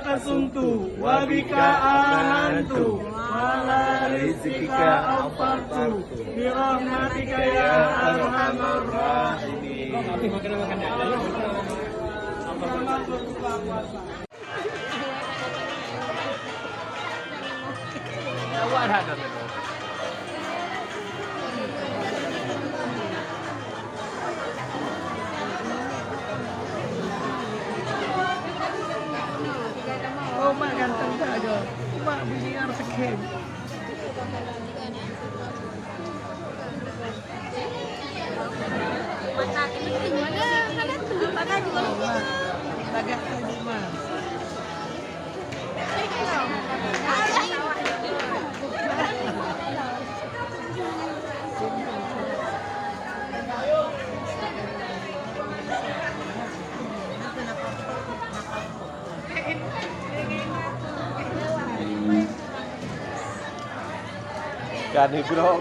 kasuntu, wabika amantu, wala rizqika afartu, birahmatika ya arhamar rahimin. Selamat berbuka puasa. Oh, mak ganteng saja. Mak beli yang sekian. Tagak ini mah. Gani bro.